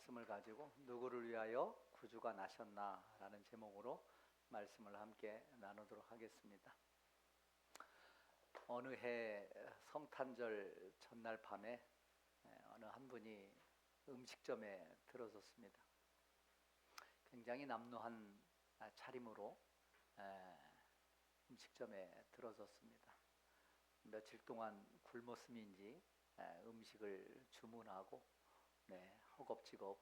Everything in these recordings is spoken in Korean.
말씀을 가지고 누구를 위하여 구주가 나셨나라는 제목으로 말씀을 함께 나누도록 하겠습니다. 어느 해 성탄절 전날 밤에 어느 한 분이 음식점에 들어섰습니다. 굉장히 남루한 차림으로 음식점에 들어섰습니다. 며칠 동안 굶었음인지 음식을 주문하고 허겁지겁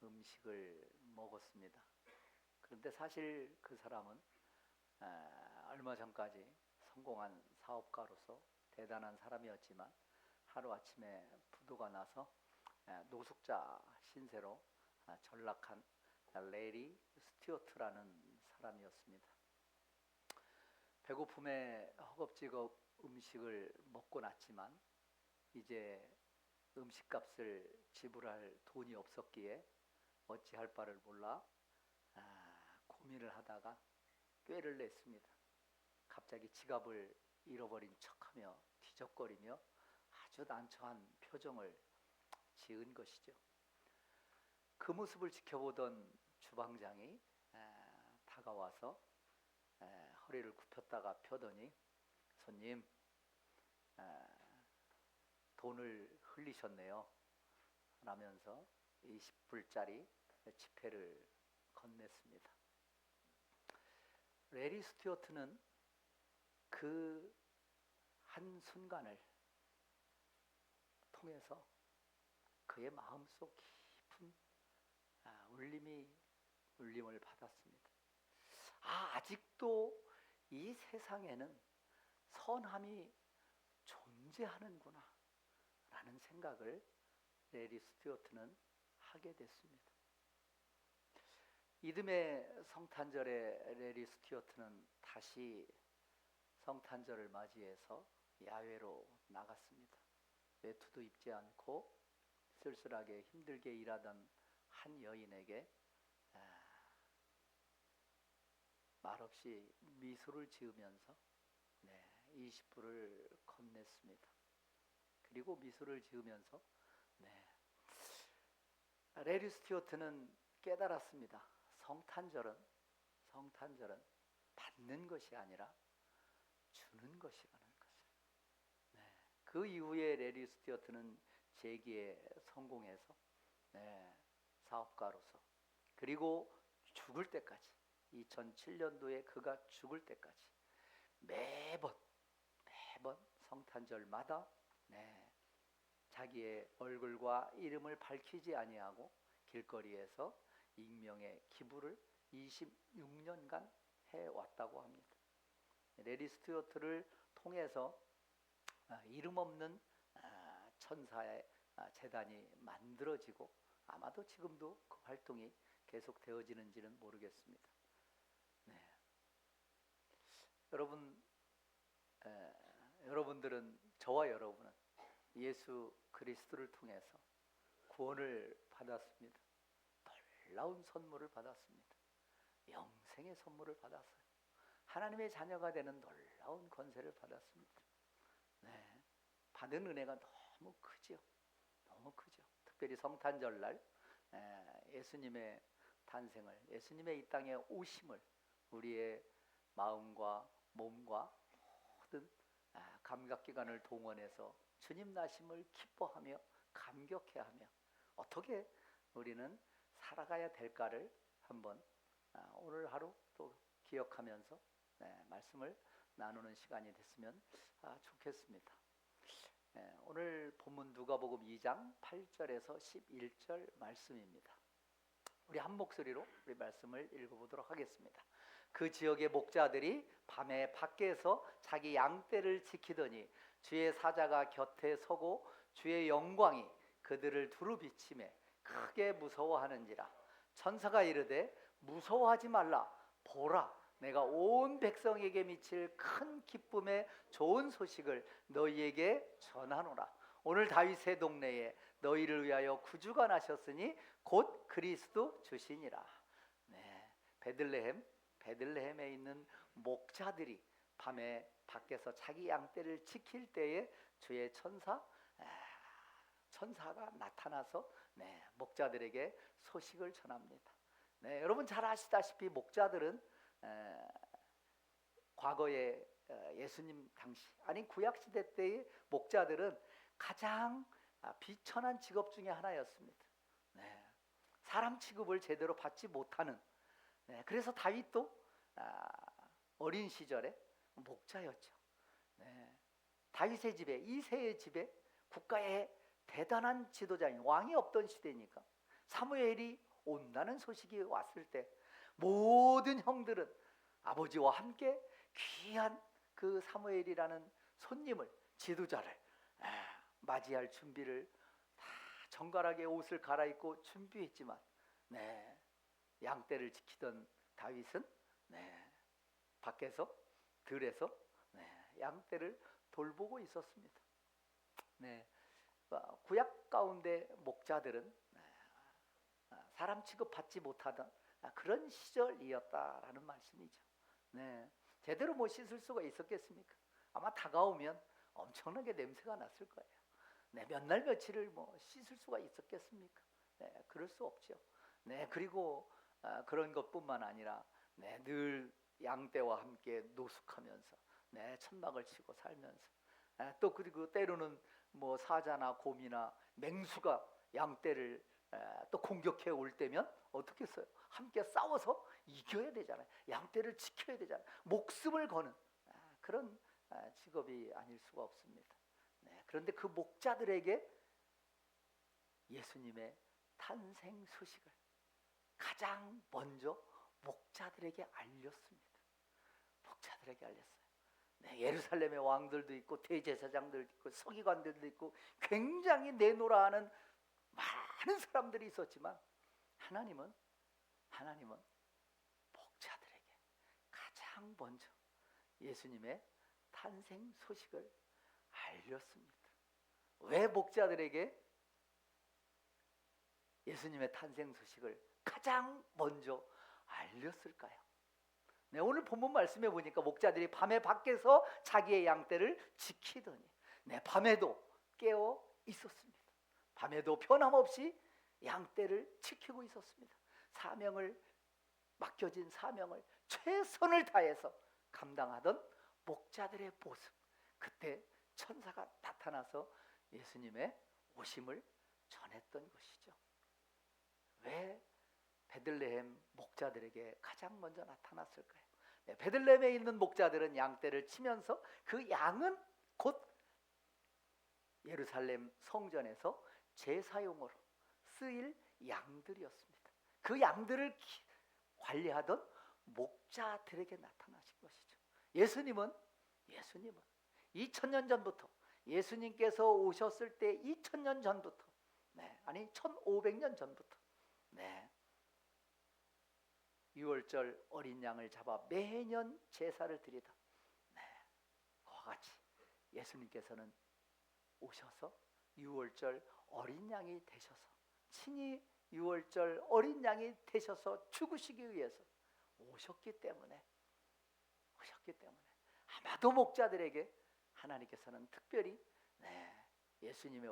음식을 먹었습니다. 그런데 사실 그 사람은 얼마 전까지 성공한 사업가로서 대단한 사람이었지만 하루아침에 부도가 나서 노숙자 신세로 전락한 레리 스튜어트라는 사람이었습니다. 배고픔에 허겁지겁 음식을 먹고 났지만 이제 음식값을 지불할 돈이 없었기에 어찌할 바를 몰라 고민을 하다가 꾀를 냈습니다. 갑자기 지갑을 잃어버린 척하며 뒤적거리며 아주 난처한 표정을 지은 것이죠. 그 모습을 지켜보던 주방장이 다가와서 허리를 굽혔다가 펴더니 손님, 돈을 흘리셨네요 라면서 20불짜리 지폐를 건넸습니다. 레리 스튜어트는 그 한순간을 통해서 그의 마음속 깊은 울림을 받았습니다. 아직도 이 세상에는 선함이 존재하는구나 라는 생각을 레리 스튜어트는 하게 됐습니다. 이듬해 성탄절에 레리 스튜어트는 다시 성탄절을 맞이해서 야외로 나갔습니다. 외투도 입지 않고 쓸쓸하게 힘들게 일하던 한 여인에게 말없이 미소를 지으면서 20불을 건넸습니다. 그리고 미소를 지으면서 레리 스튜어트는 깨달았습니다. 성탄절은 받는 것이 아니라 주는 것이라는 것을. 그 이후에 레리 스튜어트는 재기에 성공해서 사업가로서 그리고 죽을 때까지 2007년도에 그가 죽을 때까지 매번 성탄절마다 자기의 얼굴과 이름을 밝히지 아니하고 길거리에서 익명의 기부를 26년간 해왔다고 합니다. 레리 스튜어트를 통해서 이름 없는 천사의 재단이 만들어지고 아마도 지금도 그 활동이 계속 되어지는지는 모르겠습니다. 여러분들은, 저와 여러분은 예수 그리스도를 통해서 구원을 받았습니다. 놀라운 선물을 받았습니다. 영생의 선물을 받았어요. 하나님의 자녀가 되는 놀라운 권세를 받았습니다. 받은 은혜가 너무 크죠. 너무 크죠. 특별히 성탄절날 예수님의 탄생을, 예수님의 이 땅에 오심을 우리의 마음과 몸과 모든 감각기관을 동원해서 주님 나심을 기뻐하며 감격해하며 어떻게 우리는 살아가야 될까를 한번 오늘 하루 또 기억하면서 말씀을 나누는 시간이 됐으면 좋겠습니다. 오늘 본문 누가복음 2장 8절에서 11절 말씀입니다. 우리 한 목소리로 우리 말씀을 읽어보도록 하겠습니다. 그 지역의 목자들이 밤에 밖에서 자기 양떼를 지키더니 주의 사자가 곁에 서고 주의 영광이 그들을 두루 비치매 크게 무서워하는지라. 천사가 이르되 무서워하지 말라. 보라, 내가 온 백성에게 미칠 큰 기쁨의 좋은 소식을 너희에게 전하노라. 오늘 다윗의 동네에 너희를 위하여 구주가 나셨으니 곧 그리스도 주시니라. 베들레헴에 있는 목자들이 밤에 밖에서 자기 양떼를 지킬 때에 주의 천사가 나타나서 네, 목자들에게 소식을 전합니다. 네, 여러분 잘 아시다시피 목자들은 과거에 예수님 당시 아니 구약 시대 때의 목자들은 가장 비천한 직업 중에 하나였습니다. 네, 사람 취급을 제대로 받지 못하는. 네, 그래서 다윗도 어린 시절에 목자였죠. 네, 다윗의 집에 이새의 집에 국가의 대단한 지도자인 왕이 없던 시대니까 사무엘이 온다는 소식이 왔을 때 모든 형들은 아버지와 함께 귀한 그 사무엘이라는 손님을 지도자를 맞이할 준비를 다 정갈하게 옷을 갈아입고 준비했지만 양떼를 지키던 다윗은 밖에서 들에서 양떼를 돌보고 있었습니다. 구약 가운데 목자들은 사람 취급받지 못하던 그런 시절이었다라는 말씀이죠. 제대로 못 씻을 수가 있었겠습니까? 아마 다가오면 엄청나게 냄새가 났을 거예요. 몇 날 며칠을 씻을 수가 있었겠습니까? 그럴 수 없죠. 그리고 그런 것뿐만 아니라 늘 양떼와 함께 노숙하면서 천막을 치고 살면서 또 그리고 때로는 사자나 곰이나 맹수가 양떼를 또 공격해 올 때면 어떻게 했어요? 함께 싸워서 이겨야 되잖아요. 양떼를 지켜야 되잖아요. 목숨을 거는 그런 직업이 아닐 수가 없습니다. 그런데 그 목자들에게 예수님의 탄생 소식을 가장 먼저 목자들에게 알렸습니다. 목자들에게 알렸어요. 예루살렘의 왕들도 있고 대제사장들도 있고 서기관들도 있고 굉장히 내노라하는 많은 사람들이 있었지만 하나님은 목자들에게 가장 먼저 예수님의 탄생 소식을 알렸습니다. 왜 목자들에게 예수님의 탄생 소식을 가장 먼저 알렸을까요? 오늘 본문 말씀해 보니까 목자들이 밤에 밖에서 자기의 양떼를 지키더니 밤에도 깨어 있었습니다. 밤에도 변함없이 양떼를 지키고 있었습니다. 맡겨진 사명을 최선을 다해서 감당하던 목자들의 모습. 그때 천사가 나타나서 예수님의 오심을 전했던 것이죠. 왜 베들레헴 목자들에게 가장 먼저 나타났을까요? 베들레헴에 있는 목자들은 양떼를 치면서 그 양은 곧 예루살렘 성전에서 제사용으로 쓰일 양들이었습니다. 그 양들을 관리하던 목자들에게 나타나신 것이죠. 예수님은 2000년 전부터 예수님께서 오셨을 때 2000년 전부터 1500년 전부터 6월절 어린 양을 잡아 매년 제사를 드리던 그와 같이 예수님께서는 오셔서 6월절 어린 양이 되셔서 친히 6월절 어린 양이 되셔서 죽으시기 위해서 오셨기 때문에 아마도 목자들에게 하나님께서는 특별히 예수님의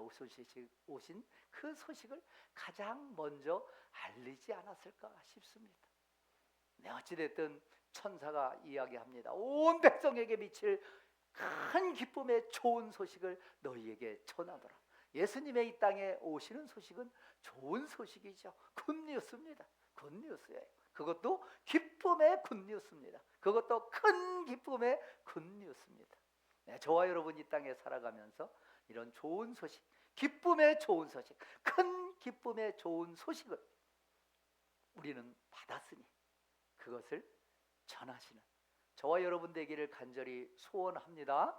오신 그 소식을 가장 먼저 알리지 않았을까 싶습니다. 어찌됐든 천사가 이야기합니다. 온 백성에게 미칠 큰 기쁨의 좋은 소식을 너희에게 전하더라. 예수님의 이 땅에 오시는 소식은 좋은 소식이죠. 굿뉴스입니다. 굿뉴스예요. 그것도 기쁨의 굿뉴스입니다. 그것도 큰 기쁨의 굿뉴스입니다. 저와 여러분 이 땅에 살아가면서 이런 좋은 소식, 기쁨의 좋은 소식, 큰 기쁨의 좋은 소식을 우리는 받았으니 그것을 전하시는 저와 여러분 되기를 간절히 소원합니다.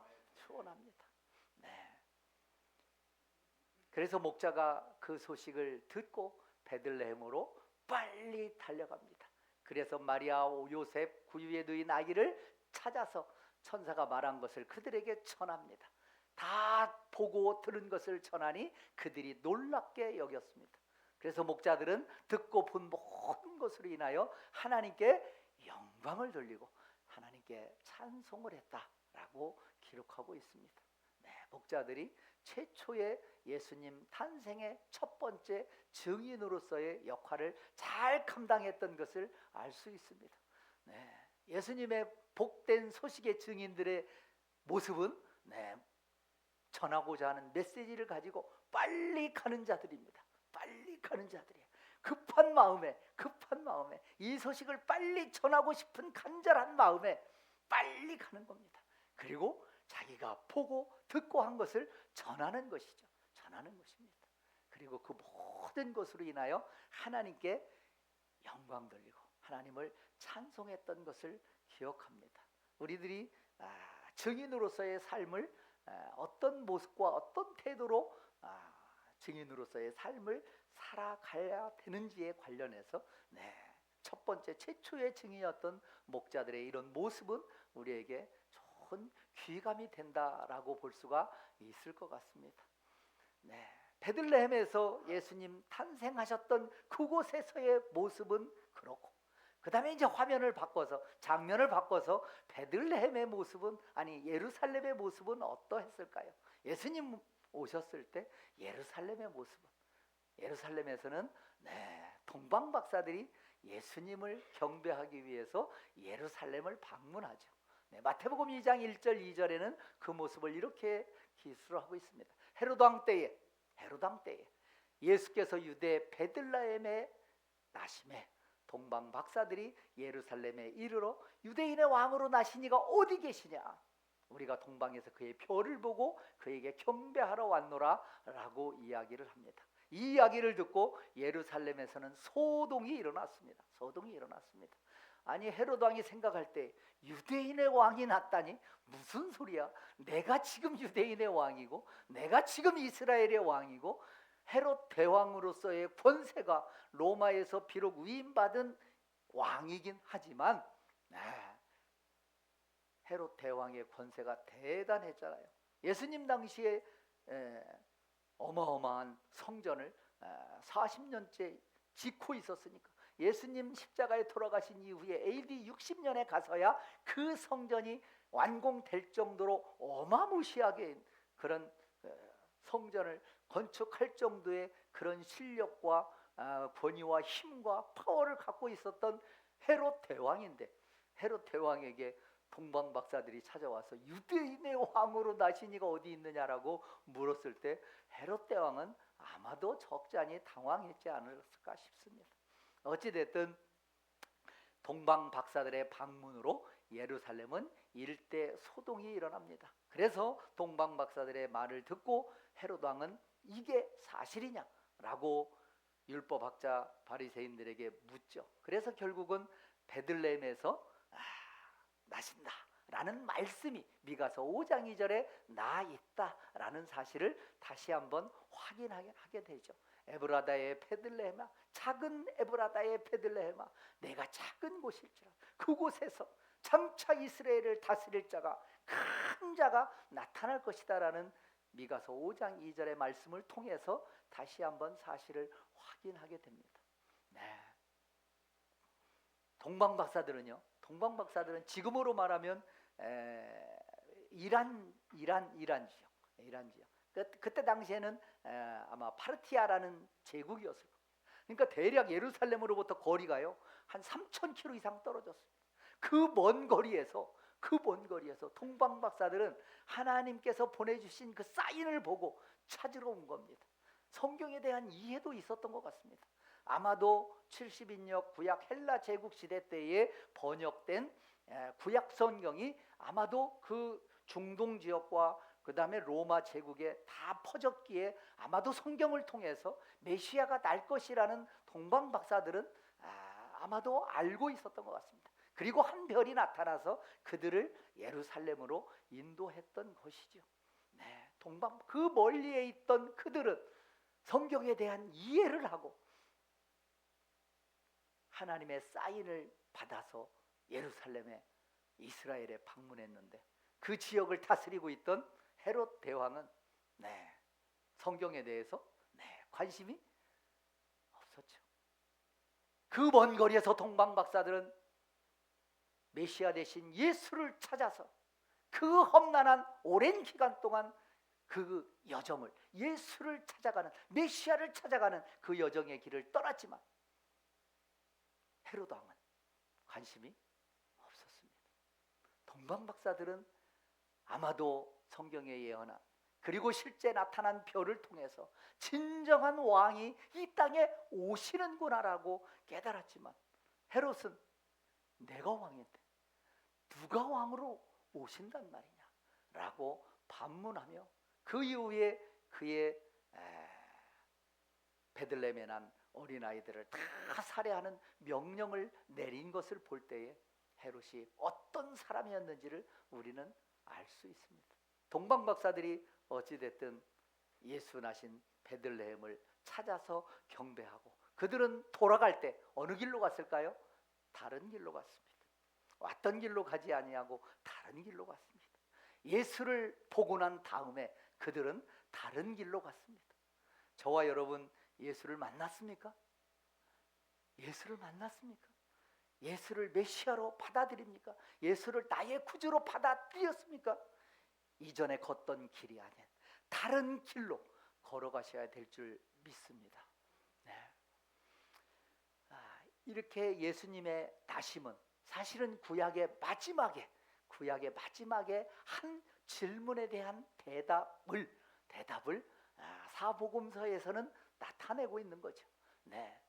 그래서 목자가 그 소식을 듣고 베들레헴으로 빨리 달려갑니다. 그래서 마리아, 요셉, 구유에 누인 아기를 찾아서 천사가 말한 것을 그들에게 전합니다. 다 보고 들은 것을 전하니 그들이 놀랍게 여겼습니다. 그래서 목자들은 듣고 본 모든 것으로 인하여 하나님께 영광을 돌리고 하나님께 찬송을 했다라고 기록하고 있습니다. 목자들이 최초의 예수님 탄생의 첫 번째 증인으로서의 역할을 잘 감당했던 것을 알 수 있습니다. 예수님의 복된 소식의 증인들의 모습은 전하고자 하는 메시지를 가지고 빨리 가는 자들입니다. 빨리 가는 자들이에요. 급한 마음에 이 소식을 빨리 전하고 싶은 간절한 마음에 빨리 가는 겁니다. 그리고 자기가 보고 듣고 한 것을 전하는 것이죠. 전하는 것입니다. 그리고 그 모든 것으로 인하여 하나님께 영광 돌리고 하나님을 찬송했던 것을 기억합니다. 우리들이 증인으로서의 삶을 어떤 모습과 어떤 태도로 증인으로서의 삶을 살아가야 되는지에 관련해서 첫 번째 최초의 증인이었던 목자들의 이런 모습은 우리에게 좋은 귀감이 된다라고 볼 수가 있을 것 같습니다. 베들레헴에서 예수님 탄생하셨던 그곳에서의 모습은 그렇고, 그 다음에 이제 화면을 바꿔서 장면을 바꿔서 베들레헴의 모습은 예루살렘의 모습은 어떠했을까요? 예수님 오셨을 때 예루살렘의 모습은, 예루살렘에서는 동방 박사들이 예수님을 경배하기 위해서 예루살렘을 방문하죠. 마태복음 2장 1절 2절에는 그 모습을 이렇게 기술을 하고 있습니다. 헤롯 왕 때에 예수께서 유대 베들레헴에 나심에 동방 박사들이 예루살렘에 이르러 유대인의 왕으로 나신 이가 어디 계시냐? 우리가 동방에서 그의 별을 보고 그에게 경배하러 왔노라 라고 이야기를 합니다. 이 이야기를 듣고 예루살렘에서는 소동이 일어났습니다. 헤롯 왕이 생각할 때 유대인의 왕이 났다니 무슨 소리야? 내가 지금 유대인의 왕이고 내가 지금 이스라엘의 왕이고 헤롯 대왕으로서의 권세가 로마에서 비록 위임받은 왕이긴 하지만 헤롯 대왕의 권세가 대단했잖아요. 예수님 당시에 어마어마한 성전을 40년째 짓고 있었으니까 예수님 십자가에 돌아가신 이후에 AD 60년에 가서야 그 성전이 완공될 정도로 어마무시하게 그런 성전을 건축할 정도의 그런 실력과 권위와 힘과 파워를 갖고 있었던 헤롯 대왕인데, 헤롯 대왕에게 동방 박사들이 찾아와서 유대인의 왕으로 나신 이가 어디 있느냐라고 물었을 때 헤롯 대왕은 아마도 적잖이 당황했지 않을까 싶습니다. 어찌됐든 동방 박사들의 방문으로 예루살렘은 일대 소동이 일어납니다. 그래서 동방 박사들의 말을 듣고 헤롯 왕은 이게 사실이냐라고 율법학자 바리새인들에게 묻죠. 그래서 결국은 베들레헴에서 나신다라는 말씀이 미가서 5장 2절에 나 있다라는 사실을 다시 한번 확인하게 되죠. 에브라다의 베들레헴아, 작은 에브라다의 베들레헴아, 내가 작은 곳일지라 그곳에서 장차 이스라엘을 다스릴 자가, 큰 자가 나타날 것이다라는 미가서 5장 2절의 말씀을 통해서 다시 한번 사실을 확인하게 됩니다. 동방 박사들은 지금으로 말하면 이란 지역. 그때 당시에는 아마 파르티아라는 제국이었을 겁니다. 그러니까 대략 예루살렘으로부터 거리가요 한 3,000km 이상 떨어졌습니다. 그 먼 거리에서 동방 박사들은 하나님께서 보내주신 그 사인을 보고 찾으러 온 겁니다. 성경에 대한 이해도 있었던 것 같습니다. 아마도 70인역 구약 헬라 제국 시대 때에 번역된 구약 성경이 아마도 그 중동 지역과 그 다음에 로마 제국에 다 퍼졌기에 아마도 성경을 통해서 메시아가 날 것이라는 동방 박사들은 아마도 알고 있었던 것 같습니다. 그리고 한 별이 나타나서 그들을 예루살렘으로 인도했던 것이죠. 동방 그 멀리에 있던 그들은 성경에 대한 이해를 하고 하나님의 사인을 받아서 예루살렘에 이스라엘에 방문했는데 그 지역을 다스리고 있던 헤롯 대왕은 성경에 대해서 관심이 없었죠. 그 먼 거리에서 동방 박사들은 메시아 대신 예수를 찾아서 그 험난한 오랜 기간 동안 그 여정을, 예수를 찾아가는, 메시아를 찾아가는 그 여정의 길을 떠났지만 헤로도 왕은 관심이 없었습니다. 동방 박사들은 아마도 성경에 예언한, 그리고 실제 나타난 별을 통해서 진정한 왕이 이 땅에 오시는구나라고 깨달았지만, 헤롯은 내가 왕인데 누가 왕으로 오신단 말이냐 라고 반문하며 그 이후에 그의 베들레헴에 난 어린아이들을 다 살해하는 명령을 내린 것을 볼 때에 헤롯이 어떤 사람이었는지를 우리는 알 수 있습니다. 동방 박사들이 어찌됐든 예수 나신 베들레헴을 찾아서 경배하고, 그들은 돌아갈 때 어느 길로 갔을까요? 다른 길로 갔습니다. 왔던 길로 가지 아니하고 다른 길로 갔습니다. 예수를 보고 난 다음에 그들은 다른 길로 갔습니다. 저와 여러분 예수를 만났습니까? 예수를 만났습니까? 예수를 메시아로 받아들입니까? 예수를 나의 구주로 받아들였습니까? 이전에 걷던 길이 아닌 다른 길로 걸어가셔야 될 줄 믿습니다. 네. 이렇게 예수님의 나심은 사실은 구약의 마지막에 한 질문에 대한 대답을 사복음서에서는 나타내고 있는 거죠. 네.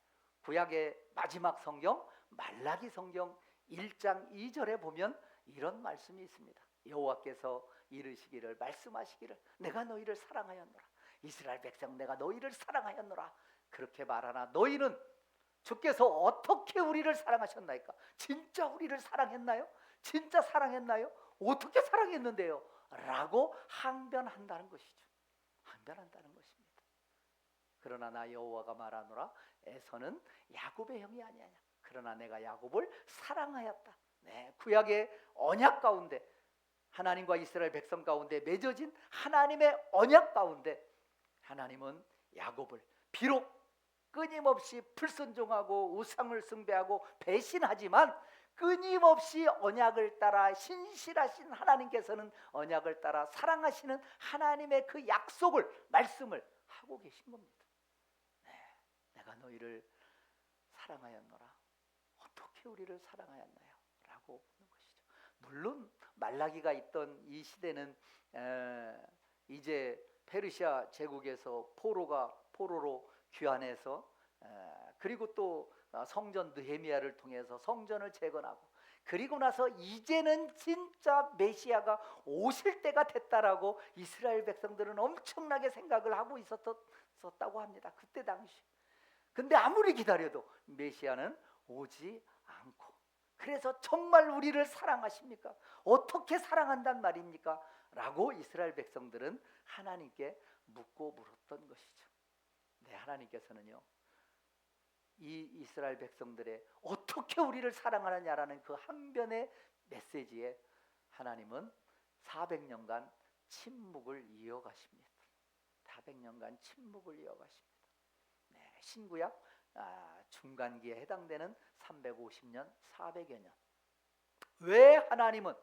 구약의 마지막 성경 말라기 성경 1장 2절에 보면 이런 말씀이 있습니다. 여호와께서 이르시기를, 말씀하시기를, 내가 너희를 사랑하였노라. 이스라엘 백성, 내가 너희를 사랑하였노라. 그렇게 말하나 너희는 주께서 어떻게 우리를 사랑하셨나이까? 진짜 우리를 사랑했나요? 진짜 사랑했나요? 어떻게 사랑했는데요? 라고 항변한다는 것이죠. 항변한다는 것입니다. 그러나 나 여호와가 말하노라, 에서는 야곱의 형이 아니하냐. 그러나 내가 야곱을 사랑하였다. 네, 구약의 언약 가운데, 하나님과 이스라엘 백성 가운데 맺어진 하나님의 언약 가운데 하나님은 야곱을 비록 끊임없이 불순종하고 우상을 숭배하고 배신하지만 끊임없이 언약을 따라 신실하신 하나님께서는 언약을 따라 사랑하시는 하나님의 그 약속을, 말씀을 하고 계신 겁니다. 네, 내가 너희를 사랑하였노라. 어떻게 우리를 사랑하였나요? 라고 묻는 것이죠. 물론 말라기가 있던 이 시대는 이제 페르시아 제국에서 포로로 귀환해서, 그리고 또 성전 느헤미야를 통해서 성전을 재건하고, 그리고 나서 이제는 진짜 메시아가 오실 때가 됐다라고 이스라엘 백성들은 엄청나게 생각을 하고 있었다고 합니다. 그때 당시. 근데 아무리 기다려도 메시아는 오지 않고, 그래서 정말 우리를 사랑하십니까? 어떻게 사랑한단 말입니까? 라고 이스라엘 백성들은 하나님께 묻고 물었던 것이죠. 네, 하나님께서는요, 이 이스라엘 백성들의 어떻게 우리를 사랑하느냐라는 그 항변의 메시지에 하나님은 400년간 침묵을 이어가십니다. 400년간 침묵을 이어가십니다. 네, 신구약 중간기에 해당되는 350년, 400여 년. 왜 하나님은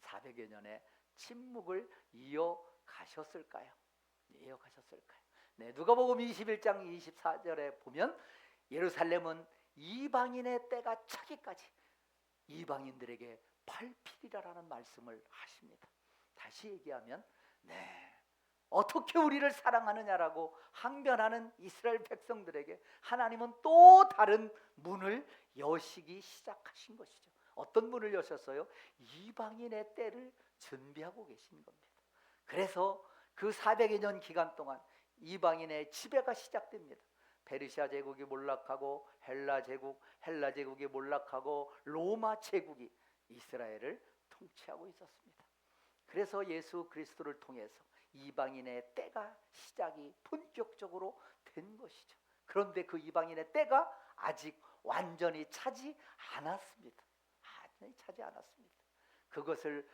400여 년의 침묵을 이어가셨을까요? 네, 누가복음 21장 24절에 보면 예루살렘은 이방인의 때가 차기까지 이방인들에게 팔필이라는 말씀을 하십니다. 다시 얘기하면, 어떻게 우리를 사랑하느냐라고 항변하는 이스라엘 백성들에게 하나님은 또 다른 문을 여시기 시작하신 것이죠. 어떤 문을 여셨어요? 이방인의 때를 준비하고 계신 겁니다. 그래서 그 400여 년 기간 동안 이방인의 지배가 시작됩니다. 페르시아 제국이 몰락하고 헬라 제국이 몰락하고 로마 제국이 이스라엘을 통치하고 있었습니다. 그래서 예수 그리스도를 통해서 이방인의 때가 시작이 본격적으로 된 것이죠. 그런데 그 이방인의 때가 아직 완전히 차지 않았습니다. 그것을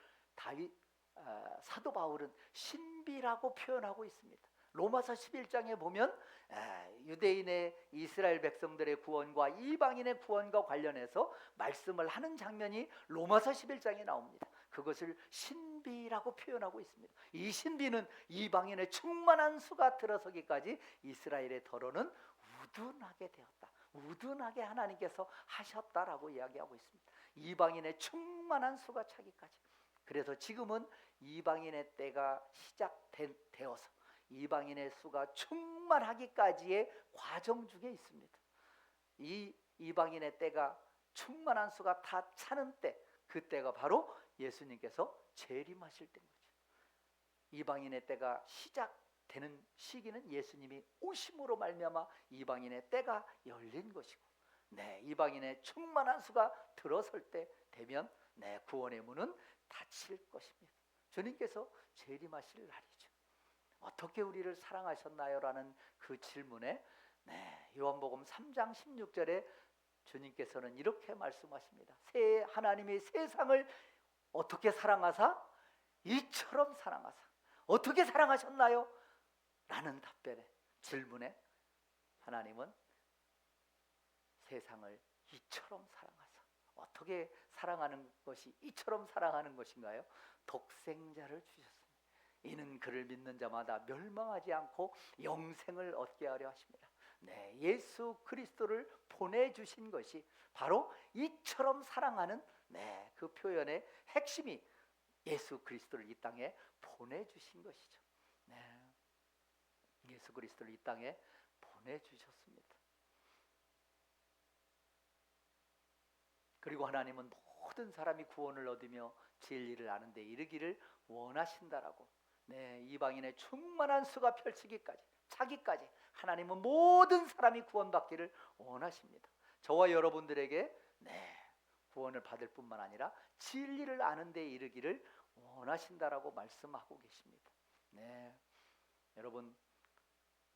사도 바울은 신비라고 표현하고 있습니다. 로마서 11장에 보면 유대인의 이스라엘 백성들의 구원과 이방인의 구원과 관련해서 말씀을 하는 장면이 로마서 11장에 나옵니다. 그것을 신비라고 표현하고 있습니다. 이 신비는 이방인의 충만한 수가 들어서기까지 이스라엘의 더러는 우둔하게 되었다. 우둔하게 하나님께서 하셨다라고 이야기하고 있습니다. 이방인의 충만한 수가 차기까지. 그래서 지금은 이방인의 때가 시작되어서 이방인의 수가 충만하기까지의 과정 중에 있습니다. 이 이방인의 때가 충만한 수가 다 차는 때, 그때가 바로 예수님께서 재림하실 때인 거죠. 이방인의 때가 시작되는 시기는 예수님이 오심으로 말미암아 이방인의 때가 열린 것이고, 이방인의 충만한 수가 들어설 때 되면 구원의 문은 닫힐 것입니다. 주님께서 재림하실 날이죠. 어떻게 우리를 사랑하셨나요? 라는 그 질문에 요한복음 3장 16절에 주님께서는 이렇게 말씀하십니다. 하나님이 세상을 어떻게 사랑하사? 이처럼 사랑하사. 어떻게 사랑하셨나요? 라는 답변에, 질문에 하나님은 세상을 이처럼 사랑하사. 어떻게 사랑하는 것이 이처럼 사랑하는 것인가요? 독생자를 주셨습니다. 이는 그를 믿는 자마다 멸망하지 않고 영생을 얻게 하려 하십니다. 예수 그리스도를 보내주신 것이 바로 이처럼 사랑하는 그 표현의 핵심이 예수 그리스도를 이 땅에 보내주신 것이죠. 예수 그리스도를 이 땅에 보내주셨습니다. 그리고 하나님은 모든 사람이 구원을 얻으며 진리를 아는 데 이르기를 원하신다라고, 이방인의 충만한 수가 펼치기까지, 차기까지 하나님은 모든 사람이 구원받기를 원하십니다. 저와 여러분들에게 구원을 받을 뿐만 아니라 진리를 아는 데 이르기를 원하신다라고 말씀하고 계십니다. 여러분,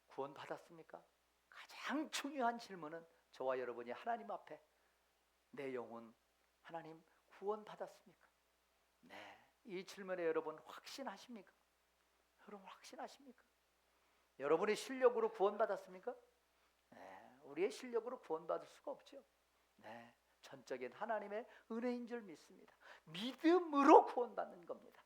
구원 받았습니까? 가장 중요한 질문은 저와 여러분이 하나님 앞에, 내 영혼 하나님 구원 받았습니까? 이 질문에 여러분 확신하십니까? 여러분 확신하십니까? 여러분의 실력으로 구원받았습니까? 우리의 실력으로 구원받을 수가 없죠. 전적인 하나님의 은혜인 줄 믿습니다. 믿음으로 구원받는 겁니다.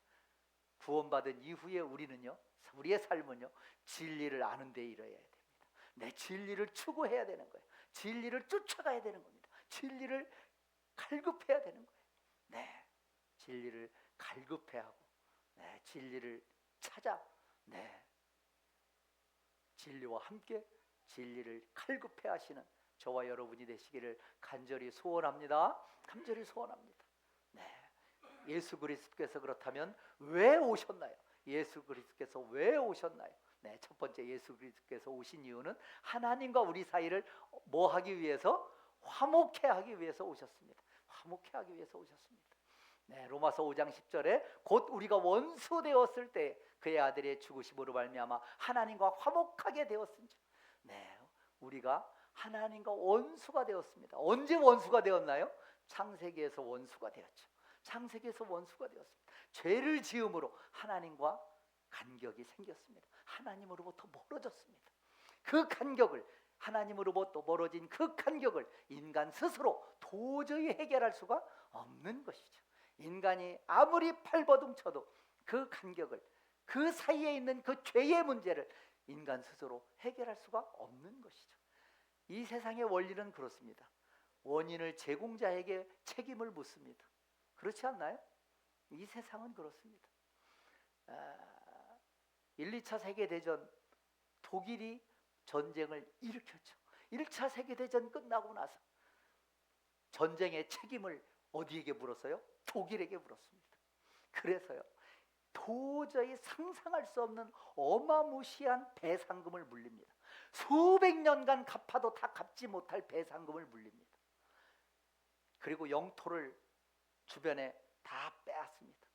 구원받은 이후에 우리는요, 우리의 삶은요, 진리를 아는 데 이르러야 됩니다. 진리를 추구해야 되는 거예요. 진리를 쫓아가야 되는 겁니다. 진리를 갈급해야 되는 거예요. 진리를 갈급해야 하고, 진리를 찾아, 진리와 함께 진리를 갈급해 하시는 저와 여러분이 되시기를 간절히 소원합니다. 간절히 소원합니다. 예수 그리스도께서 그렇다면 왜 오셨나요? 예수 그리스도께서 왜 오셨나요? 첫 번째, 예수 그리스도께서 오신 이유는 하나님과 우리 사이를 뭐 하기 위해서? 화목해 하기 위해서 오셨습니다. 화목해 하기 위해서 오셨습니다. 로마서 5장 10절에 곧 우리가 원수 되었을 때 그의 아들의 죽으심으로 말미암아 하나님과 화목하게 되었은즉, 우리가 하나님과 원수가 되었습니다. 언제 원수가 되었나요? 창세기에서 원수가 되었죠. 창세기에서 원수가 되었습니다. 죄를 지음으로 하나님과 간격이 생겼습니다. 하나님으로부터 멀어졌습니다. 그 간격을, 하나님으로부터 멀어진 그 간격을 인간 스스로 도저히 해결할 수가 없는 것이죠. 인간이 아무리 발버둥쳐도 그 간격을, 그 사이에 있는 그 죄의 문제를 인간 스스로 해결할 수가 없는 것이죠. 이 세상의 원리는 그렇습니다. 원인을 제공자에게 책임을 묻습니다. 그렇지 않나요? 이 세상은 그렇습니다. 1, 2차 세계대전, 독일이 전쟁을 일으켰죠. 1차 세계대전 끝나고 나서 전쟁의 책임을 어디에게 물었어요? 독일에게 물었습니다. 그래서요, 도저히 상상할 수 없는 어마무시한 배상금을 물립니다. 수백 년간 갚아도 다 갚지 못할 배상금을 물립니다. 그리고 영토를 주변에 다 빼앗습니다.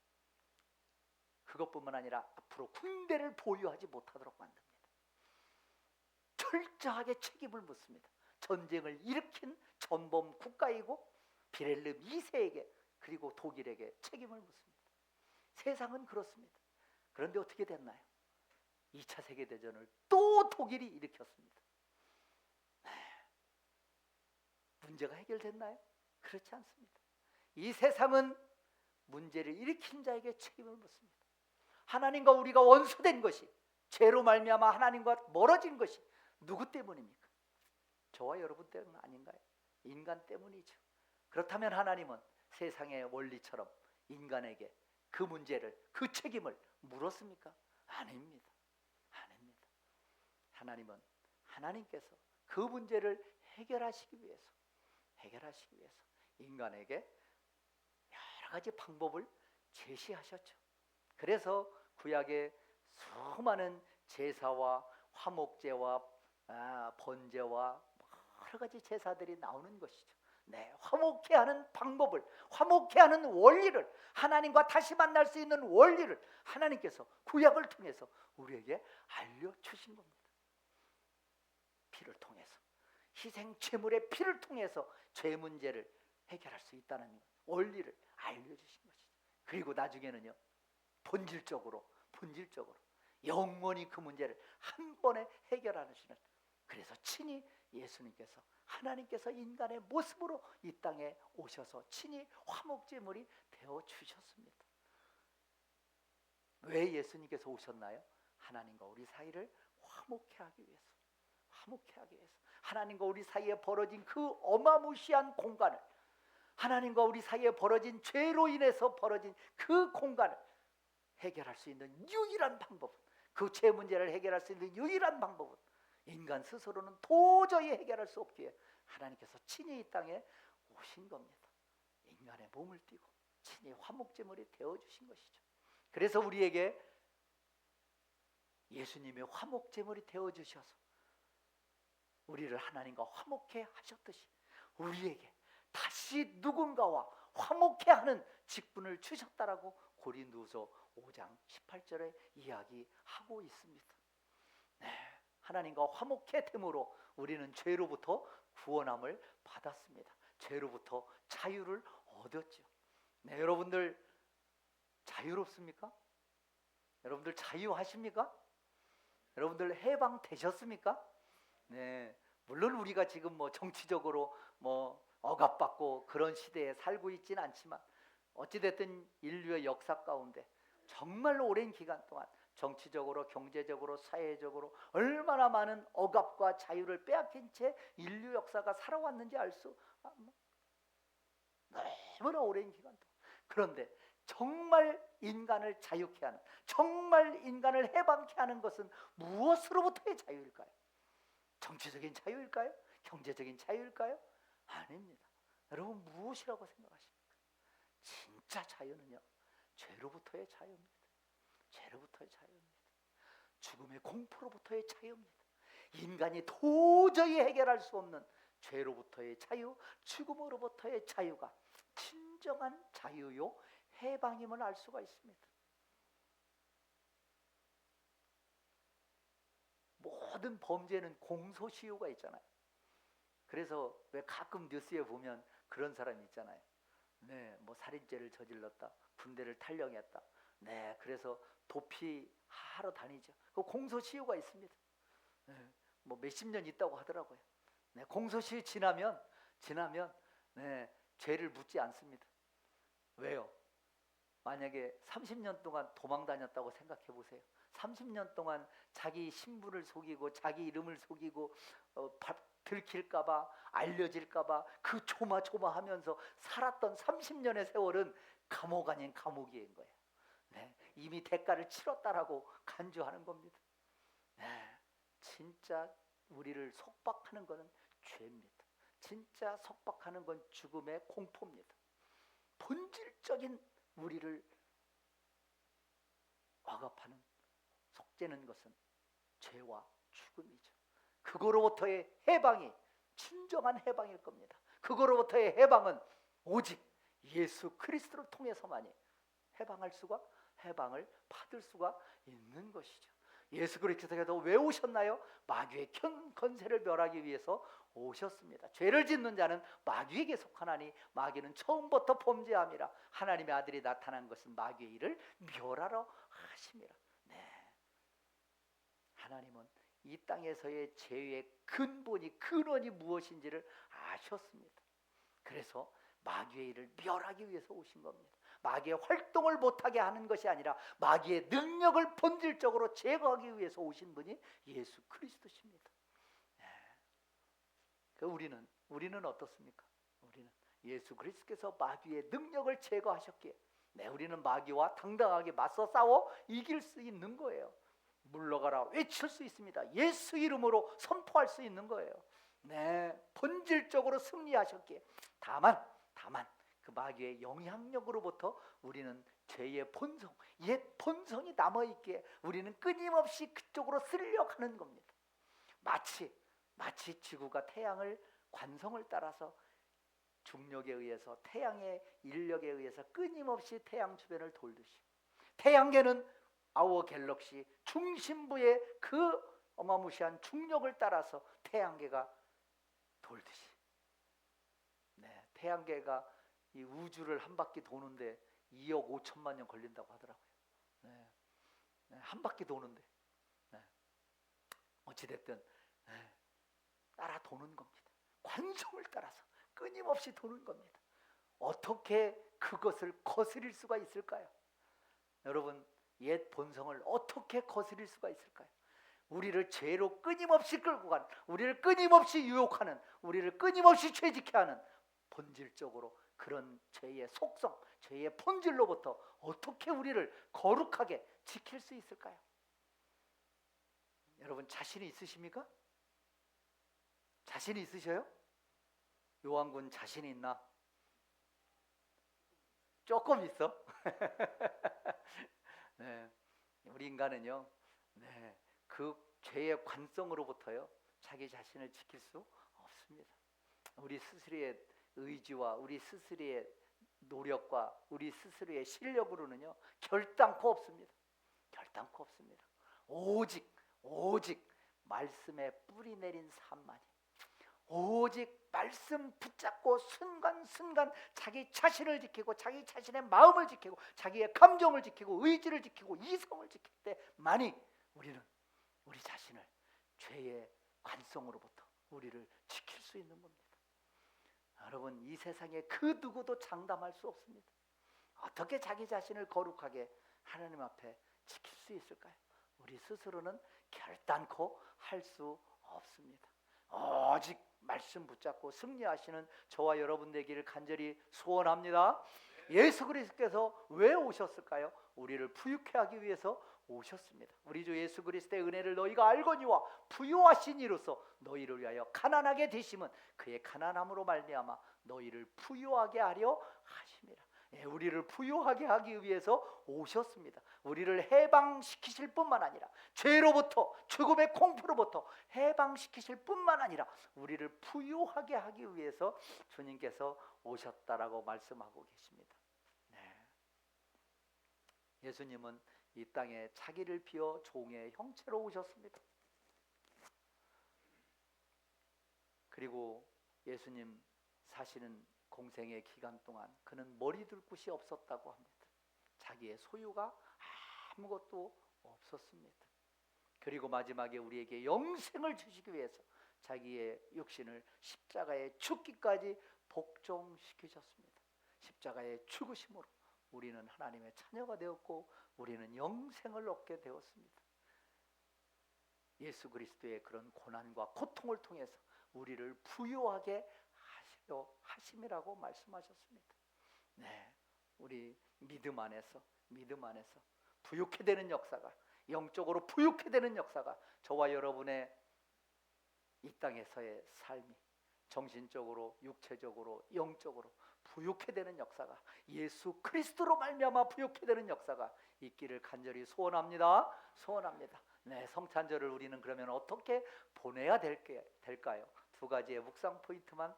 그것뿐만 아니라 앞으로 군대를 보유하지 못하도록 만듭니다. 철저하게 책임을 묻습니다. 전쟁을 일으킨 전범 국가이고 비렐름 2세에게, 그리고 독일에게 책임을 묻습니다. 세상은 그렇습니다. 그런데 어떻게 됐나요? 2차 세계대전을 또 독일이 일으켰습니다. 문제가 해결됐나요? 그렇지 않습니다. 이 세상은 문제를 일으킨 자에게 책임을 묻습니다. 하나님과 우리가 원수된 것이, 죄로 말미암아 하나님과 멀어진 것이 누구 때문입니까? 저와 여러분 때문 아닌가요? 인간 때문이죠. 그렇다면 하나님은 세상의 원리처럼 인간에게 그 문제를, 그 책임을 물었습니까? 아닙니다. 아닙니다. 하나님은, 하나님께서 그 문제를 해결하시기 위해서 인간에게 여러 가지 방법을 제시하셨죠. 그래서 구약에 수많은 제사와 화목제와 번제와 여러 가지 제사들이 나오는 것이죠. 네, 화목케 하는 방법을, 화목케 하는 원리를, 하나님과 다시 만날 수 있는 원리를 하나님께서 구약을 통해서 우리에게 알려주신 겁니다. 피를 통해서, 희생 제물의 피를 통해서 죄 문제를 해결할 수 있다는 원리를 알려주신 것이죠. 그리고 나중에는요, 본질적으로 영원히 그 문제를 한 번에 해결하시는, 그래서 친히 예수님께서, 하나님께서 인간의 모습으로 이 땅에 오셔서 친히 화목제물이 되어 주셨습니다. 왜 예수님께서 오셨나요? 하나님과 우리 사이를 화목케 하기 위해서. 하나님과 우리 사이에 벌어진 그 어마무시한 공간을, 하나님과 우리 사이에 벌어진 죄로 인해서 벌어진 그 공간을 해결할 수 있는 유일한 방법은, 그 죄 문제를 해결할 수 있는 유일한 방법은 인간 스스로는 도저히 해결할 수 없기에 하나님께서 친히 이 땅에 오신 겁니다. 인간의 몸을 띠고 친히 화목제물이 되어주신 것이죠. 그래서 우리에게 예수님의 화목제물이 되어주셔서 우리를 하나님과 화목케 하셨듯이 우리에게 다시 누군가와 화목케 하는 직분을 주셨다라고 고린도서 5장 18절에 이야기하고 있습니다. 네, 하나님과 화목케 됨으로 우리는 죄로부터 구원함을 받았습니다. 죄로부터 자유를 얻었죠. 네, 여러분들 자유롭습니까? 여러분들 자유하십니까? 여러분들 해방되셨습니까? 네, 물론 우리가 지금 뭐 정치적으로 뭐 억압받고 그런 시대에 살고 있지는 않지만 어찌됐든 인류의 역사 가운데 정말 오랜 기간 동안 정치적으로, 경제적으로, 사회적으로 얼마나 많은 억압과 자유를 빼앗긴 채 인류 역사가 살아왔는지 알 수, 너무나 오랜 기간 동안. 그런데 정말 인간을 자유케 하는, 정말 인간을 해방케 하는 것은 무엇으로부터의 자유일까요? 정치적인 자유일까요? 경제적인 자유일까요? 아닙니다. 여러분 무엇이라고 생각하십니까? 진짜 자유는요, 죄로부터의 자유입니다. 죄로부터의 자유입니다. 죽음의 공포로부터의 자유입니다. 인간이 도저히 해결할 수 없는 죄로부터의 자유, 죽음으로부터의 자유가 진정한 자유요 해방임을 알 수가 있습니다. 모든 범죄는 공소시효가 있잖아요. 그래서 왜 가끔 뉴스에 보면 그런 사람이 있잖아요. 네, 뭐 살인죄를 저질렀다, 군대를 탈영했다. 네, 그래서 도피하러 다니죠. 그 공소시효가 있습니다. 네, 뭐 몇십 년 있다고 하더라고요. 네, 공소시효 지나면 네, 죄를 묻지 않습니다. 왜요? 만약에 30년 동안 도망 다녔다고 생각해 보세요. 30년 동안 자기 신분을 속이고 자기 이름을 속이고 들킬까봐, 알려질까봐 그 조마조마하면서 살았던 30년의 세월은 감옥 아닌 감옥인 거예요. 네, 이미 대가를 치렀다라고 간주하는 겁니다. 네, 진짜 우리를 속박하는 것은 죄입니다. 진짜 속박하는 건 죽음의 공포입니다. 본질적인 우리를 억압하는, 속죄는 것은 죄와 죽음이죠. 그거로부터의 해방이 진정한 해방일 겁니다. 그거로부터의 해방은 오직 예수 그리스도를 통해서만이 해방을 받을 수가 있는 것이죠. 예수 그리스도께서 왜 오셨나요? 마귀의 권세를 멸하기 위해서 오셨습니다. 죄를 짓는 자는 마귀에게 속하나니 마귀는 처음부터 범죄함이라. 하나님의 아들이 나타난 것은 마귀의 일을 멸하러 하심이라. 네, 하나님은 이 땅에서의 죄의 근원이 무엇인지를 아셨습니다. 그래서 마귀의 일을 멸하기 위해서 오신 겁니다. 마귀의 활동을 못하게 하는 것이 아니라 마귀의 능력을 본질적으로 제거하기 위해서 오신 분이 예수 그리스도십니다. 우리는 어떻습니까? 우리는 예수 그리스도께서 마귀의 능력을 제거하셨기에 우리는 마귀와 당당하게 맞서 싸워 이길 수 있는 거예요. 물러가라 외칠 수 있습니다. 예수 이름으로 선포할 수 있는 거예요. 본질적으로 승리하셨기에 다만 그 마귀의 영향력으로부터 우리는 죄의 본성, 옛 본성이 남아있기에 우리는 끊임없이 그쪽으로 쓸려가는 겁니다. 마치 지구가 태양을 관성을 따라서 중력에 의해서 태양의 인력에 의해서 끊임없이 태양 주변을 돌듯이 태양계는 아워 갤럭시 중심부의 그 어마무시한 중력을 따라서 태양계가 돌듯이 태양계가 이 우주를 한 바퀴 도는데 2억 5천만 년 걸린다고 하더라고요. 한 바퀴 도는데 어찌됐든 따라 도는 겁니다. 관성을 따라서 끊임없이 도는 겁니다. 어떻게 그것을 거스릴 수가 있을까요? 여러분, 옛 본성을 어떻게 거스릴 수가 있을까요? 우리를 죄로 끊임없이 끌고 가는, 우리를 끊임없이 유혹하는, 우리를 끊임없이 죄짓게 하는 본질적으로 그런 죄의 속성, 죄의 본질로부터 어떻게 우리를 거룩하게 지킬 수 있을까요? 여러분 자신이 있으십니까? 자신이 있으셔요? 요한군 자신이 있나? 조금 있어. 우리 인간은요, 그 죄의 관성으로부터요 자기 자신을 지킬 수 없습니다. 우리 스스로의 의지와 우리 스스로의 노력과 우리 스스로의 실력으로는요 결단코 없습니다. 결단코 없습니다. 오직 말씀에 뿌리 내린 삶만이, 오직 말씀 붙잡고 순간순간 자기 자신을 지키고 자기 자신의 마음을 지키고 자기의 감정을 지키고 의지를 지키고 이성을 지킬 때만이 우리는 우리 자신을 죄의 관성으로부터 우리를 지킬 수 있는 겁니다. 여러분, 이 세상에 그 누구도 장담할 수 없습니다. 어떻게 자기 자신을 거룩하게 하나님 앞에 지킬 수 있을까요? 우리 스스로는 결단코 할 수 없습니다. 오직 말씀 붙잡고 승리하시는 저와 여러분 되기를 간절히 소원합니다. 예수 그리스도께서 왜 오셨을까요? 우리를 부유케 하기 위해서 오셨습니다. 우리 주 예수 그리스도의 은혜를 너희가 알거니와 부유하신 이로써 너희를 위하여 가난하게 되심은 그의 가난함으로 말미암아 너희를 부유하게 하려 하심이라. 우리를 부유하게 하기 위해서 오셨습니다. 우리를 해방시키실 뿐만 아니라 죄로부터, 죽음의 공포로부터 해방시키실 뿐만 아니라 우리를 부유하게 하기 위해서 주님께서 오셨다라고 말씀하고 계십니다. 예수님은 이 땅에 자기를 비워 종의 형체로 오셨습니다. 그리고 예수님 사시는 공생의 기간 동안 그는 머리둘 곳이 없었다고 합니다. 자기의 소유가 아무것도 없었습니다. 그리고 마지막에 우리에게 영생을 주시기 위해서 자기의 육신을 십자가에 죽기까지 복종시키셨습니다. 십자가의 죽으심으로 우리는 하나님의 자녀가 되었고 우리는 영생을 얻게 되었습니다. 예수 그리스도의 그런 고난과 고통을 통해서 우리를 부유하게 하심이라고 말씀하셨습니다. 우리 믿음 안에서 부유케 되는 역사가, 영적으로 부유케 되는 역사가 저와 여러분의 이 땅에서의 삶이 정신적으로, 육체적으로, 영적으로 부유케 되는 역사가, 예수 그리스도로 말미암아 부유케 되는 역사가 있기를 간절히 소원합니다. 성찬절을 우리는 그러면 어떻게 보내야 될까요? 두 가지의 묵상 포인트만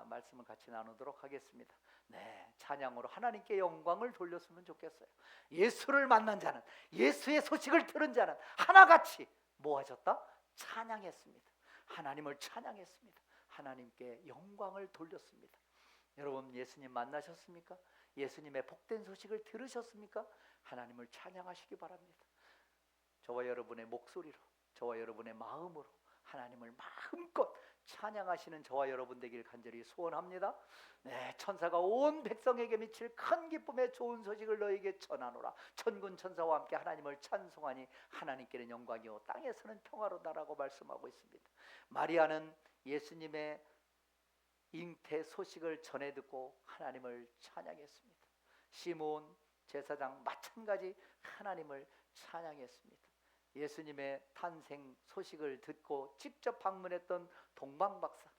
말씀을 같이 나누도록 하겠습니다. 찬양으로 하나님께 영광을 돌렸으면 좋겠어요. 예수를 만난 자는, 예수의 소식을 들은 자는 하나같이 뭐 하셨다? 찬양했습니다. 하나님을 찬양했습니다. 하나님께 영광을 돌렸습니다. 여러분, 예수님 만나셨습니까? 예수님의 복된 소식을 들으셨습니까? 하나님을 찬양하시기 바랍니다. 저와 여러분의 목소리로, 저와 여러분의 마음으로 하나님을 마음껏 찬양하시는 저와 여러분 되길 간절히 소원합니다. 네, 천사가 온 백성에게 미칠 큰 기쁨의 좋은 소식을 너에게 전하노라. 천군 천사와 함께 하나님을 찬송하니 하나님께는 영광이요 땅에서는 평화로다라고 말씀하고 있습니다. 마리아는 예수님의 잉태 소식을 전해 듣고 하나님을 찬양했습니다. 시몬 제사장 마찬가지 하나님을 찬양했습니다. 예수님의 탄생 소식을 듣고 직접 방문했던 동방박사,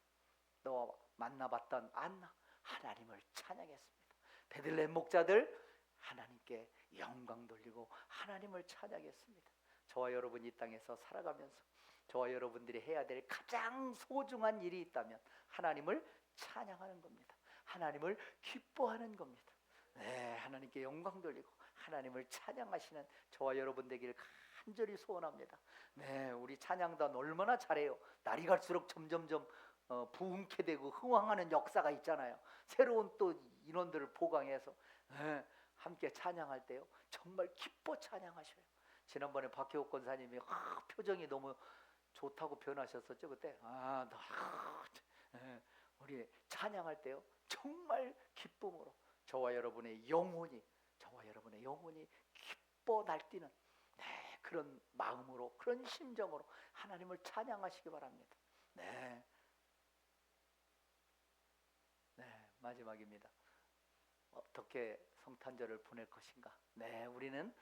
또 만나봤던 안나, 하나님을 찬양했습니다. 베들레헴 목자들 하나님께 영광 돌리고 하나님을 찬양했습니다. 저와 여러분이 이 땅에서 살아가면서 저와 여러분들이 해야 될 가장 소중한 일이 있다면 하나님을 찬양하는 겁니다. 하나님을 기뻐하는 겁니다. 네, 하나님께 영광 돌리고 하나님을 찬양하시는 저와 여러분 되기를 간절히 소원합니다. 네, 우리 찬양단 얼마나 잘해요. 날이 갈수록 점점점 부흥케 되고 흥황하는 역사가 있잖아요. 새로운 또 인원들을 보강해서 함께 찬양할 때요 정말 기뻐 찬양하셔요. 지난번에 박혜옥 권사님이 표정이 너무 좋다고 표현하셨었죠 그때. 우리 찬양할 때요 정말 기쁨으로 저와 여러분의 영혼이 기뻐 날뛰는 그런 마음으로, 그런 심정으로 하나님을 찬양하시기 바랍니다. 네, 마지막입니다. 어떻게 성탄절을 보낼 것인가? 네, 우리는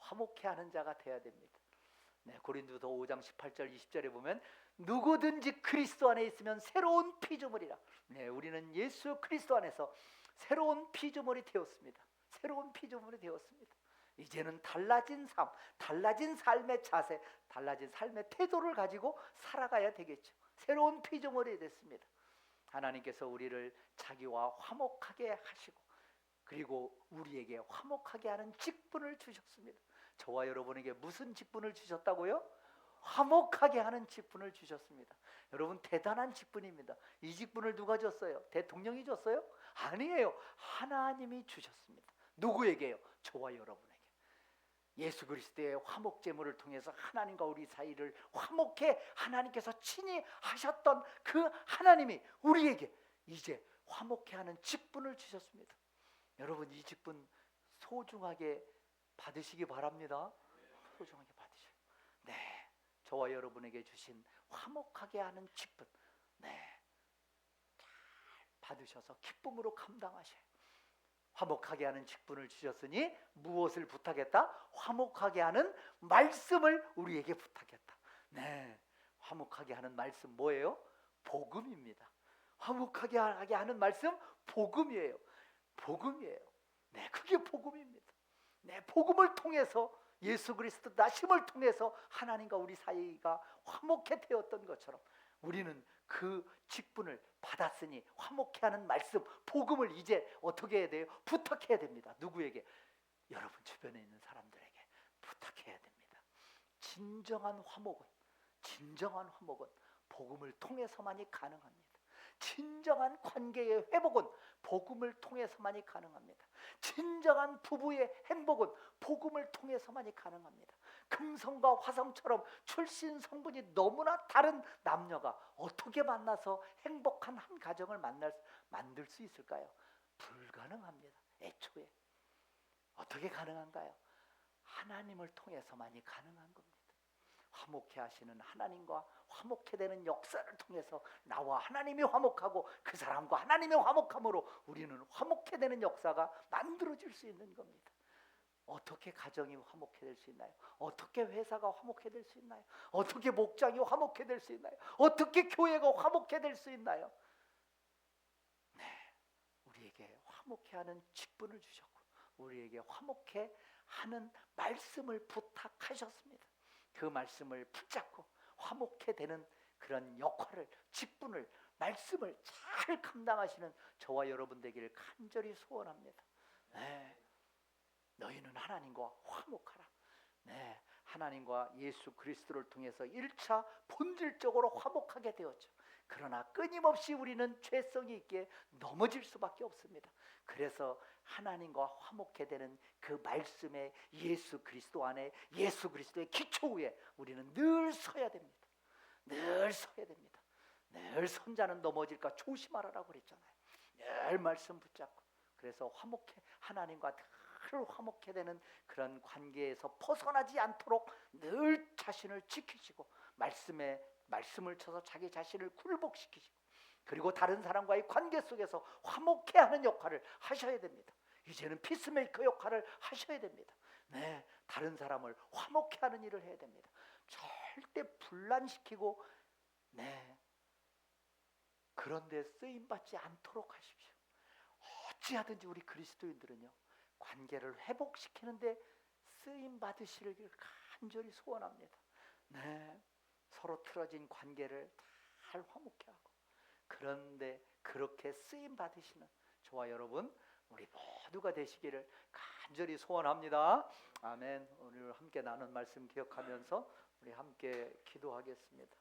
화목해하는 자가 되어야 됩니다. 네, 고린도서 5장 18절 20절에 보면 누구든지 그리스도 안에 있으면 새로운 피조물이라. 네, 우리는 예수 그리스도 안에서 새로운 피조물이 되었습니다. 새로운 피조물이 되었습니다. 이제는 달라진 삶, 달라진 삶의 자세, 달라진 삶의 태도를 가지고 살아가야 되겠죠. 새로운 피조물이 됐습니다. 하나님께서 우리를 자기와 화목하게 하시고 그리고 우리에게 화목하게 하는 직분을 주셨습니다. 저와 여러분에게 무슨 직분을 주셨다고요? 화목하게 하는 직분을 주셨습니다. 여러분 대단한 직분입니다. 이 직분을 누가 줬어요? 대통령이 줬어요? 아니에요. 하나님이 주셨습니다. 누구에게요? 저와 여러분에게. 예수 그리스도의 화목제물을 통해서 하나님과 우리 사이를 화목해 하나님께서 친히 하셨던 그 하나님이 우리에게 이제 화목해 하는 직분을 주셨습니다. 여러분 이 직분 소중하게 받으시기 바랍니다. 소중하게 받으셔요. 네, 저와 여러분에게 주신 화목하게 하는 직분, 잘 받으셔서 기쁨으로 감당하셔요. 화목하게 하는 직분을 주셨으니 무엇을 부탁했다? 화목하게 하는 말씀을 우리에게 부탁했다. 네, 화목하게 하는 말씀 뭐예요? 복음입니다. 화목하게 하는 말씀 복음이에요. 복음이에요. 네, 그게 복음입니다. 네, 복음을 통해서 예수 그리스도 나심을 통해서 하나님과 우리 사이가 화목해 되었던 것처럼 우리는 그 직분을 받았으니 화목해 하는 말씀, 복음을 이제 어떻게 해야 돼요? 부탁해야 됩니다. 누구에게? 여러분 주변에 있는 사람들에게 부탁해야 됩니다. 진정한 화목은 복음을 통해서만이 가능합니다. 진정한 관계의 회복은 복음을 통해서만이 가능합니다. 진정한 부부의 행복은 복음을 통해서만이 가능합니다. 금성과 화성처럼 출신 성분이 너무나 다른 남녀가 어떻게 만나서 행복한 한 가정을 만들 수 있을까요? 불가능합니다. 애초에 어떻게 가능한가요? 하나님을 통해서만이 가능한 겁니다. 화목해 하시는 하나님과 화목해 되는 역사를 통해서 나와 하나님이 화목하고 그 사람과 하나님의 화목함으로 우리는 화목해 되는 역사가 만들어질 수 있는 겁니다. 어떻게 가정이 화목해 될 수 있나요? 어떻게 회사가 화목해 될 수 있나요? 어떻게 목장이 화목해 될 수 있나요? 어떻게 교회가 화목해 될 수 있나요? 네, 우리에게 화목해 하는 직분을 주셨고 우리에게 화목해 하는 말씀을 부탁하셨습니다. 그 말씀을 붙잡고 화목해 되는 그런 역할을, 직분을, 말씀을 잘 감당하시는 저와 여러분 되기를 간절히 소원합니다. 네, 너희는 하나님과 화목하라. 네, 하나님과 예수 그리스도를 통해서 1차 본질적으로 화목하게 되었죠. 그러나 끊임없이 우리는 죄성이 있기에 넘어질 수밖에 없습니다. 그래서 하나님과 화목해 되는 그 말씀에 예수 그리스도 안에 예수 그리스도의 기초 위에 우리는 늘 서야 됩니다. 늘 서야 됩니다. 늘 손자는 넘어질까 조심하라라고 그랬잖아요. 늘 말씀 붙잡고. 그래서 하나님과 늘 화목해 되는 그런 관계에서 벗어나지 않도록 늘 자신을 지키시고 말씀을 쳐서 자기 자신을 굴복시키시고, 그리고 다른 사람과의 관계 속에서 화목해 하는 역할을 하셔야 됩니다. 이제는 피스메이커 역할을 하셔야 됩니다. 네, 다른 사람을 화목해 하는 일을 해야 됩니다. 절대 분란시키고 그런데 쓰임받지 않도록 하십시오. 어찌하든지 우리 그리스도인들은요, 관계를 회복시키는데 쓰임받으시기를 간절히 소원합니다. 서로 틀어진 관계를 잘 화목해 하고, 그런데 그렇게 쓰임받으시는 저와 여러분 우리 모두가 되시기를 간절히 소원합니다. 아멘. 오늘 함께 나눈 말씀 기억하면서 우리 함께 기도하겠습니다.